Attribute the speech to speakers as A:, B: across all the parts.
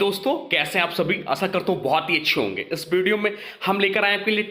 A: दोस्तों, कैसे हैं आप सभी। आशा करता हूँ बहुत ही अच्छे होंगे। इस वीडियो में हम लेकर आए आपके लिए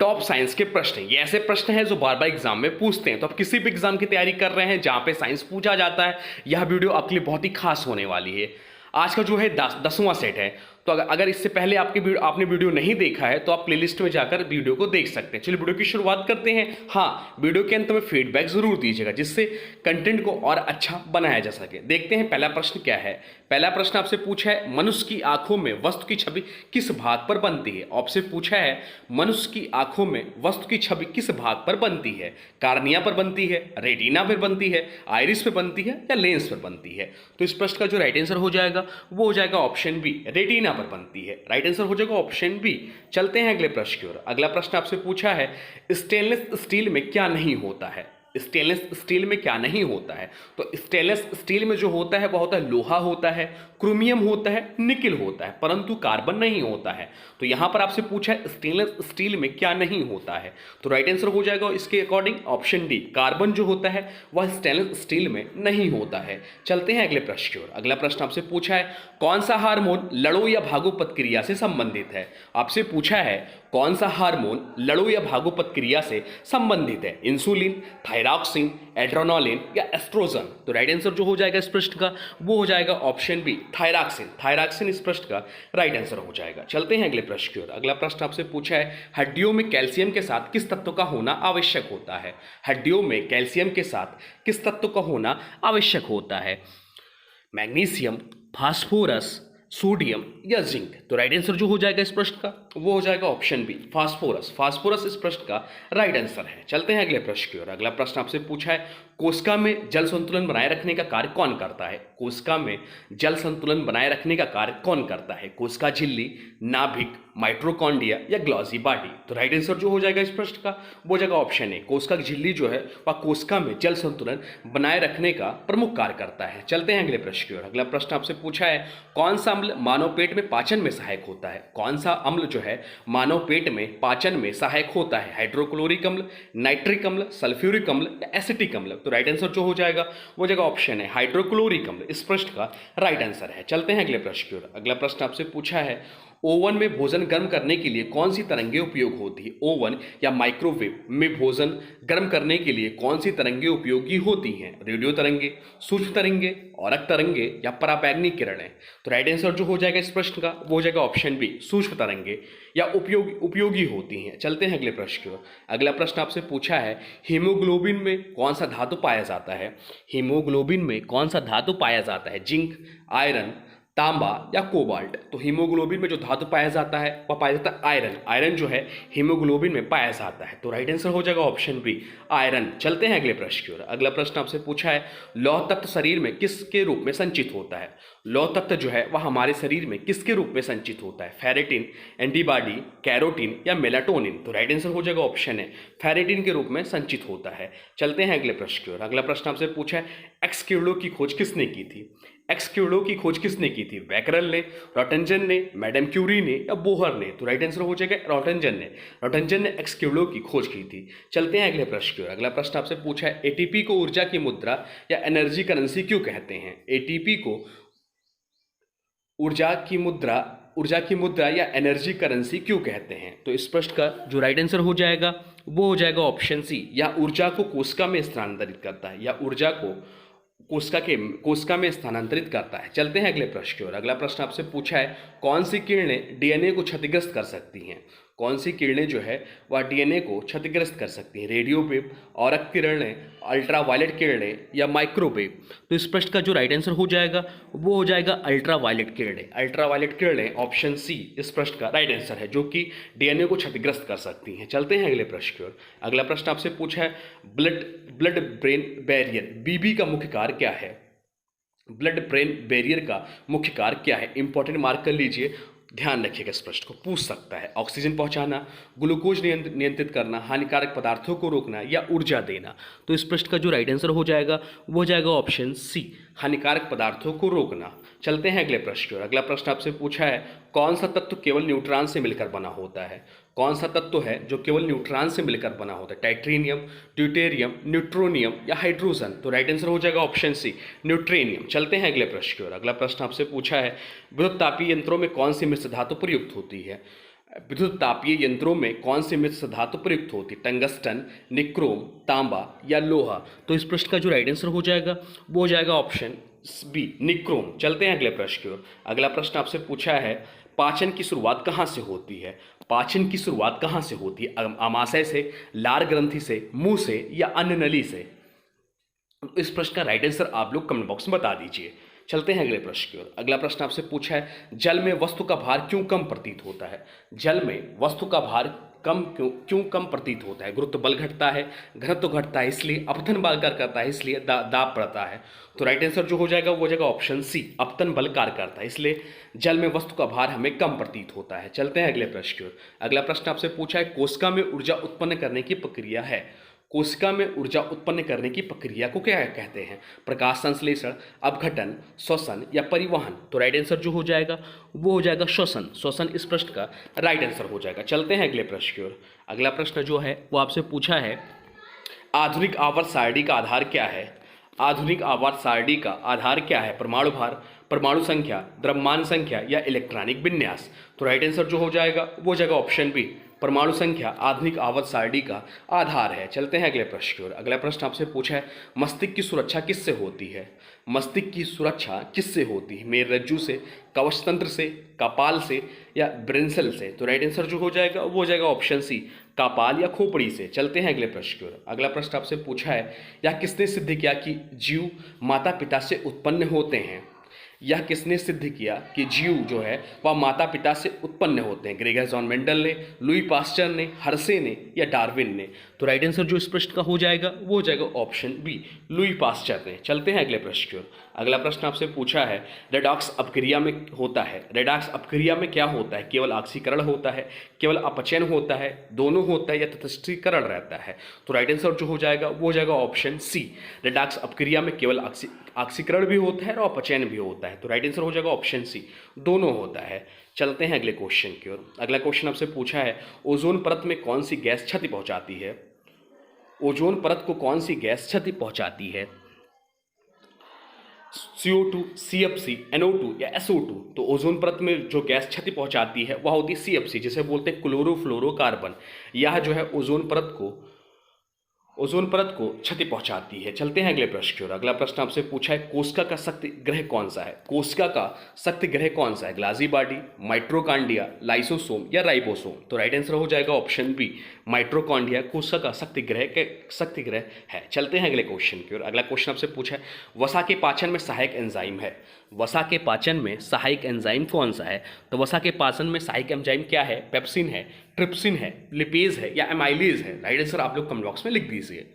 A: टॉप साइंस के प्रश्न। ये ऐसे प्रश्न हैं जो बार बार एग्जाम में पूछते हैं। तो आप किसी भी एग्जाम की तैयारी कर रहे हैं जहां पे साइंस पूछा जाता है, यह वीडियो आपके लिए बहुत ही खास होने वाली है। आज का जो है 10वां सेट है। तो अगर इससे पहले आपने वीडियो नहीं देखा है तो आप प्लेलिस्ट में जाकर वीडियो को देख सकते हैं। चलिए वीडियो की शुरुआत करते हैं। हाँ, वीडियो के अंत में फीडबैक जरूर दीजिएगा जिससे कंटेंट को और अच्छा बनाया जा सके। देखते हैं पहला प्रश्न क्या है। पहला प्रश्न आपसे पूछा है, मनुष्य की आंखों में वस्तु की छवि किस भाग पर बनती है। आपसे पूछा है, मनुष्य की आंखों में वस्तु की छवि किस भाग पर बनती है। कार्निया पर बनती है, रेटिना पर बनती है, आइरिस पर बनती है या लेंस पर बनती है। तो इस प्रश्न का जो राइट आंसर हो जाएगा वो हो जाएगा ऑप्शन बी, रेटिना पर बनती है। राइट आंसर हो जाएगा ऑप्शन बी। चलते हैं अगले प्रश्न की ओर। अगला प्रश्न आपसे पूछा है, स्टेनलेस स्टील में क्या नहीं होता है। स्टेनलेस स्टील में क्या नहीं होता है। तो स्टेनलेस स्टील में जो होता है वह होता है लोहा होता है, क्रोमियम होता है, निकिल होता है, परंतु कार्बन नहीं होता है। तो यहां पर आपसे पूछा है स्टेनलेस स्टील में क्या नहीं होता है। तो राइट आंसर हो जाएगा इसके अकॉर्डिंग ऑप्शन डी, कार्बन जो होता है वह स्टेनलेस स्टील में नहीं होता है। चलते हैं अगले प्रश्न की ओर। अगला प्रश्न आपसे पूछा है, कौन सा हार्मोन लड़ो या भागो प्रक्रिया से संबंधित है। आपसे पूछा है, कौन सा हार्मोन लड़ो या भागो प्रक्रिया से संबंधित है। इंसुलिन, थायरॉक्सिन, एड्रेनालिन या एस्ट्रोजन। तो राइट आंसर जो हो जाएगा इस प्रश्न का वो हो जाएगा ऑप्शन बी, थायरॉक्सिन। थायरॉक्सिन इस प्रश्न का राइट आंसर हो जाएगा। चलते हैं अगले प्रश्न की ओर। अगला प्रश्न आपसे पूछा है, हड्डियों में कैल्शियम के साथ किस तत्व का होना आवश्यक होता है। हड्डियों में कैल्शियम के साथ किस तत्व का होना आवश्यक होता है। मैग्नीशियम, फास्फोरस, सोडियम या जिंक। तो राइट आंसर जो हो जाएगा इस प्रश्न का वो हो जाएगा ऑप्शन बी, फास्फोरस। फास्फोरस इस प्रश्न का राइट आंसर है। चलते हैं अगले प्रश्न की ओर। अगला प्रश्न आपसे पूछा है, कोशिका में जल संतुलन बनाए रखने का कार्य कौन करता है। कोशिका में जल संतुलन बनाए रखने का कार्य कौन करता है। कोशिका झिल्ली, नाभिक, माइटोकॉन्ड्रिया या ग्लॉसी बॉडी। तो राइट आंसर जो हो जाएगा इस प्रश्न का वो जाएगा ऑप्शन ए, कोशिका झिल्ली जो है वह कोशिका में जल संतुलन बनाए रखने का प्रमुख कार्य करता है। चलते हैं अगले प्रश्न की ओर। अगला प्रश्न आपसे पूछा है, कौन सा अम्ल मानव पेट में पाचन में सहायक होता है। कौन सा अम्ल जो है मानव पेट में पाचन में सहायक होता है। हाइड्रोक्लोरिक अम्ल, नाइट्रिक अम्ल, सल्फ्यूरिक अम्ल या एसिटिक अम्ल। तो राइट आंसर जो हो जाएगा वो जगह ऑप्शन है, हाइड्रोक्लोरिक अम्ल इस प्रश्न का राइट आंसर है। चलते हैं अगले प्रश्न की ओर। अगला प्रश्न आपसे पूछा है, ओवन में भोजन गर्म करने के लिए कौन सी तरंगें उपयोग होती है। ओवन या माइक्रोवेव में भोजन गर्म करने के लिए कौन सी तरंगें उपयोगी होती हैं। रेडियो तरंगे, सूक्ष्म तरंगे, औरक तरंगे या पराबैंगनी किरणें। तो राइट आंसर जो हो जाएगा इस प्रश्न का वो हो जाएगा ऑप्शन बी, सूक्ष्म तरंगे या उपयोगी होती हैं। चलते हैं अगले प्रश्न की ओर। अगला प्रश्न आपसे पूछा है, हीमोग्लोबिन में कौन सा धातु पाया जाता है। हीमोग्लोबिन में कौन सा धातु पाया जाता है। जिंक, आयरन, तांबा या कोबाल्ट। तो हीमोग्लोबिन में जो धातु पाया जाता है वह पाया जाता है आयरन। आयरन जो है हीमोग्लोबिन में पाया जाता है। तो राइट आंसर हो जाएगा ऑप्शन बी, आयरन। चलते हैं अगले प्रश्न की ओर। अगला प्रश्न आपसे पूछा है, लौह तत्व शरीर में किसके रूप में संचित होता है। लौह तत्व जो है वह हमारे शरीर में किसके रूप में संचित होता है। फेरेटिन, एंटीबॉडी, कैरोटीन या मेलाटोनिन। तो राइट आंसर हो जाएगा ऑप्शन है, फेरेटिन के रूप में संचित होता है। चलते हैं अगले प्रश्न की ओर। अगला प्रश्न आपसे पूछा है, एक्स किरणों की खोज किसने की थी। एक्स किरणों की खोज किसने की थी। बैकरल ने, रॉटंजन ने, मैडम क्यूरी ने या बोहर ने। तो राइट आंसर हो जाएगा रॉटंजन ने। रॉटंजन ने एक्स किरणों की खोज की थी। चलते हैं अगले प्रश्न की ओर। अगला प्रश्न आपसे पूछा है, एटीपी को ऊर्जा की मुद्रा या एनर्जी करेंसी क्यों कहते हैं। एटीपी को ऊर्जा की मुद्रा या एनर्जी करेंसी क्यों कहते हैं। तो इस प्रश्न का जो राइट आंसर हो जाएगा वो हो जाएगा ऑप्शन सी, या ऊर्जा को कोशिका में स्थानांतरित करता है, या ऊर्जा को कोशिका में स्थानांतरित करता है। चलते हैं अगले प्रश्न की ओर। अगला प्रश्न आपसे पूछा है, कौन सी किरणें डीएनए को क्षतिग्रस्त कर सकती हैं। कौन सी किरणें जो है वह डीएनए को क्षतिग्रस्त कर सकती हैं। रेडियो वेव, औरक किरणें, अल्ट्रावायलेट किरणें या माइक्रोवेव। तो इस प्रश्न का जो राइट आंसर हो जाएगा वो हो जाएगा अल्ट्रावायलेट किरणें। अल्ट्रावायलेट किरणें ऑप्शन सी इस प्रश्न का राइट आंसर है, जो कि डीएनए को क्षतिग्रस्त कर सकती हैं। चलते हैं अगले प्रश्न की ओर। अगला प्रश्न आपसे पूछा है, ब्लड ब्रेन बैरियर बीबी का मुख्य कार्य क्या है। ब्लड ब्रेन बैरियर का मुख्य कार्य क्या है। इंपॉर्टेंट मार्क कर लीजिए, ध्यान रखिएगा, इस प्रश्न को पूछ सकता है। ऑक्सीजन पहुंचाना, ग्लूकोज नियंत्रित करना, हानिकारक पदार्थों को रोकना या ऊर्जा देना। तो इस प्रश्न का जो राइट आंसर हो जाएगा वो हो जाएगा ऑप्शन सी, हानिकारक पदार्थों को रोकना। चलते हैं अगले प्रश्न की ओर। अगला प्रश्न आपसे पूछा है, कौन सा तत्व केवल न्यूट्रॉन से मिलकर बना होता है? कौन सा तत्व है जो केवल न्यूट्रॉन से मिलकर बना होता है? टाइटेनियम, ड्यूटेरियम, न्यूट्रोनियम या हाइड्रोजन? तो राइट आंसर हो जाएगा ऑप्शन सी, न्यूट्रेनियम। चलते हैं अगले प्रश्न की ओर। अगला प्रश्न आपसे पूछा है, विद्युत तापीय यंत्रों में कौन सी मिश्र धातु प्रयुक्त होती है? विद्युत तापीय यंत्रों में कौन सी मिश्र धातु प्रयुक्त होती है? टंगस्टन, निक्रोम, तांबा या लोहा? तो इस प्रश्न का जो राइट आंसर हो जाएगा वो हो जाएगा ऑप्शन बी, निक्रोम। चलते हैं अगले प्रश्न की ओर। अगला प्रश्न आपसे पूछा है, पाचन की शुरुआत कहाँ से होती है? पाचन की शुरुआत कहाँ से होती है? आमाशय से, लार ग्रंथि से, मुंह से या अन्न नली से? इस प्रश्न का राइट आंसर आप लोग कमेंट बॉक्स में बता दीजिए। चलते हैं अगले प्रश्न की ओर। अगला प्रश्न आपसे पूछा है, जल में वस्तु का भार क्यों कम प्रतीत होता है? जल में वस्तु का भार क्यों कम प्रतीत होता है? गुरुत्व बल घटता है, घनत्व घटता है इसलिए, अपतन बल कार्य करता है इसलिए, दाब पड़ता है? तो राइट आंसर जो हो जाएगा वो हो जाएगा ऑप्शन सी, अपतन बल कार्य करता है इसलिए जल में वस्तु का भार हमें कम प्रतीत होता है। चलते हैं अगले प्रश्न की ओर। अगला प्रश्न आपसे पूछा है, कोशिका में ऊर्जा उत्पन्न करने की प्रक्रिया है। कोशिका में ऊर्जा उत्पन्न करने की प्रक्रिया को क्या कहते हैं? प्रकाश संश्लेषण, अपघटन, श्वसन या परिवहन? तो राइट आंसर जो हो जाएगा वो हो जाएगा श्वसन। श्वसन इस प्रश्न का राइट आंसर हो जाएगा। चलते हैं अगले प्रश्न की ओर। अगला प्रश्न जो है वो आपसे पूछा है, आधुनिक आवर्त सारणी का आधार क्या है? आधुनिक आवर्त सारणी का आधार क्या है? परमाणु भार, परमाणु संख्या, द्रव्यमान संख्या या इलेक्ट्रॉनिक विन्यास? तो राइट आंसर जो हो जाएगा वो हो जाएगा ऑप्शन बी, परमाणु संख्या आधुनिक आवर्त सारणी का आधार है। चलते हैं अगले प्रश्न की ओर। अगला प्रश्न आपसे पूछा है, मस्तिष्क की सुरक्षा किससे होती है? मस्तिष्क की सुरक्षा किससे होती है? मेरुरज्जु से, कवच तंत्र से, कपाल से या ब्रेनसेल से? तो राइट आंसर जो हो जाएगा वो हो जाएगा ऑप्शन सी, कपाल या खोपड़ी से। चलते हैं अगले प्रश्न की ओर। अगला प्रश्न आपसे पूछा है, यह किसने सिद्ध किया कि जीव माता पिता से उत्पन्न होते हैं? यह किसने सिद्ध किया कि जीव जो है वह माता पिता से उत्पन्न होते हैं? ग्रेगर जॉन मेंडल ने, लुई पास्चर ने, हर्शे ने या डार्विन ने? तो राइट आंसर जो इस प्रश्न का हो जाएगा वो हो जाएगा ऑप्शन बी, लुई पास्चर ने। चलते हैं अगले प्रश्न की ओर। अगला प्रश्न आपसे पूछा है, रेडॉक्स अपक्रिया में होता है, रेडॉक्स अपक्रिया में क्या होता है? केवल ऑक्सीकरण होता है, केवल अपचयन होता है, दोनों होता है या तटस्थीकरण रहता है? तो राइट आंसर जो हो जाएगा वो हो जाएगा ऑप्शन सी, रेडॉक्स अपक्रिया में केवल ऑक्सीकरण भी होता है और अपचयन भी होता है। तो राइट आंसर हो जाएगा ऑप्शन सी, दोनों होता है। चलते हैं अगले क्वेश्चन की ओर। अगला क्वेश्चन आपसे पूछा है, ओजोन परत में कौन सी गैस क्षति पहुंचाती है? ओजोन परत को कौन सी गैस क्षति पहुंचाती है? CO2, CFC, NO2 या SO2? तो ओजोन परत में जो गैस क्षति पहुंचाती है वह होती है CFC, जिसे बोलते हैं क्लोरोफ्लोरोकार्बन। यह जो है ओजोन परत को क्षति पहुंचाती है। चलते हैं अगले प्रश्न की ओर। अगला प्रश्न आपसे पूछा है, कोशिका का शक्ति ग्रह कौन सा है? कोशिका का शक्ति ग्रह कौन सा है? ग्लाजी बॉडी, माइट्रोकांडिया, लाइसोसोम या राइबोसोम? तो राइट आंसर हो जाएगा ऑप्शन बी, माइट्रोकांडिया कोशिका का शक्ति ग्रह है। चलते हैं अगले क्वेश्चन की ओर। अगला क्वेश्चन आपसे पूछा है, वसा के पाचन में सहायक एंजाइम है। वसा के पाचन में सहायक एंजाइम कौन सा है? तो वसा के पाचन में सहायक एंजाइम क्या है? पेप्सिन है, ट्रिप्सिन है, लिपेज है या एमाइलेज है? राइट आंसर आप लोग कमेंट बॉक्स में लिख दीजिए।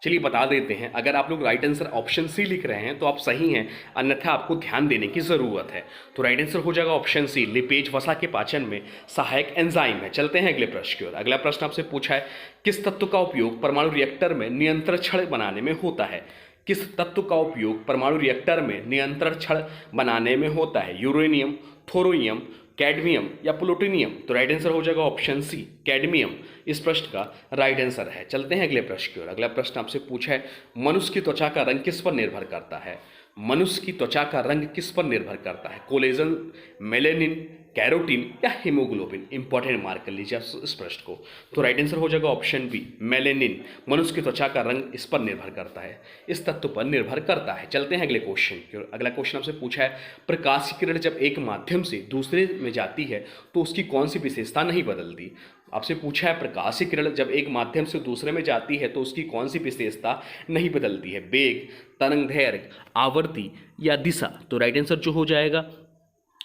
A: चलिए बता देते हैं, अगर आप लोग राइट आंसर ऑप्शन सी लिख रहे हैं तो आप सही हैं, अन्यथा आपको ध्यान देने की ज़रूरत है। तो राइट आंसर हो जाएगा ऑप्शन सी, लिपेज वसा के पाचन में सहायक एंजाइम है। चलते हैं अगले प्रश्न की ओर। अगला प्रश्न आपसे पूछा है, किस तत्व का उपयोग परमाणु रिएक्टर में नियंत्रण छड़ बनाने में होता है? किस तत्व का उपयोग परमाणु रिएक्टर में नियंत्रण छड़ बनाने में होता है? यूरेनियम, थोरियम, कैडमियम या प्लूटोनियम? तो राइट आंसर हो जाएगा ऑप्शन सी, कैडमियम इस प्रश्न का राइट आंसर है। चलते हैं अगले प्रश्न की ओर। अगला प्रश्न आपसे पूछा है, मनुष्य की त्वचा का रंग किस पर निर्भर करता है? मनुष्य की त्वचा का रंग किस पर निर्भर करता है? कोलेजन, मेलेनिन, कैरोटीन या हीमोग्लोबिन? इंपॉर्टेंट मार्क कर लीजिए इस प्रश्न को। तो राइट आंसर हो जाएगा ऑप्शन बी, मेलेनिन। मनुष्य की त्वचा का रंग इस पर निर्भर करता है, इस तत्व पर निर्भर करता है। चलते हैं अगले क्वेश्चन की ओर। अगला क्वेश्चन आपसे पूछा है, प्रकाश की किरण जब एक माध्यम से दूसरे में जाती है तो उसकी कौन सी विशेषता नहीं बदलती? आपसे पूछा है, प्रकाश की किरण जब एक माध्यम से दूसरे में जाती है तो उसकी कौन सी विशेषता नहीं बदलती है? वेग, तरंग दैर्घ्य, आवृत्ति या दिशा? तो राइट आंसर जो हो जाएगा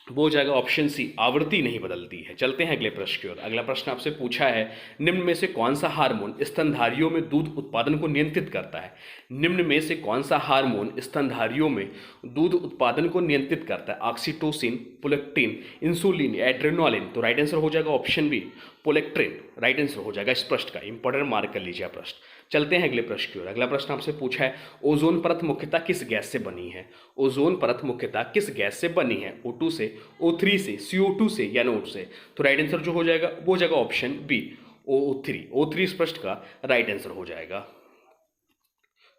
A: वो हो जाएगा ऑप्शन सी, आवृत्ति नहीं बदलती है। चलते हैं अगले प्रश्न की ओर। अगला प्रश्न आपसे पूछा है, निम्न में से कौन सा हार्मोन स्तनधारियों में दूध उत्पादन को नियंत्रित करता है? निम्न में से कौन सा हार्मोन स्तनधारियों में दूध उत्पादन को नियंत्रित करता है? Oxytocin, prolactin, insulin, adrenaline? तो राइट आंसर हो जाएगा option B, prolactin right answer हो जाएगा इस प्रश्न का। इंपॉर्टेंट मार्क कर लीजिए प्रश्न। चलते हैं अगले प्रश्न की ओर। अगला प्रश्न आपसे पूछा है, ओजोन परत मुख्यतः किस गैस से बनी है? ओजोन परत मुख्यतः किस गैस से बनी है? O2 से, O3 से, CO2 से या NO2 से? तो राइट आंसर जो हो जाएगा वो हो जाएगा ऑप्शन बी, O3। O3 इस प्रश्न का राइट आंसर हो जाएगा।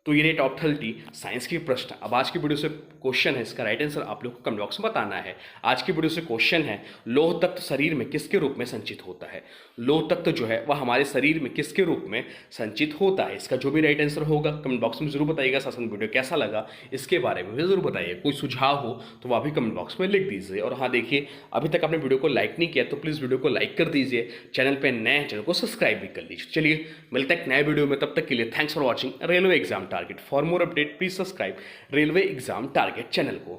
A: तो ये रहे टॉप 30 साइंस के प्रश्न। अब आज की वीडियो से क्वेश्चन है, इसका राइट आंसर आप लोग को कमेंट बॉक्स में बताना है। आज की वीडियो से क्वेश्चन है, लौह तत्व शरीर में किसके रूप में संचित होता है? लौह तत्व जो है वह हमारे शरीर में किसके रूप में संचित होता है? इसका जो भी राइट आंसर होगा कमेंट बॉक्स में जरूर बताइएगा। साथ में वीडियो कैसा लगा इसके बारे में भी जरूर बताइए। कोई सुझाव हो तो वह भी कमेंट बॉक्स में लिख दीजिए। और हाँ देखिए, अभी तक आपने वीडियो को लाइक नहीं किया तो प्लीज़ वीडियो को लाइक कर दीजिए, चैनल पर नए चैनल को सब्सक्राइब भी कर लीजिए। चलिए मिलते हैं एक नए वीडियो में, तब तक के लिए thanks for watching railway exam target. For more update please subscribe railway exam target channel को।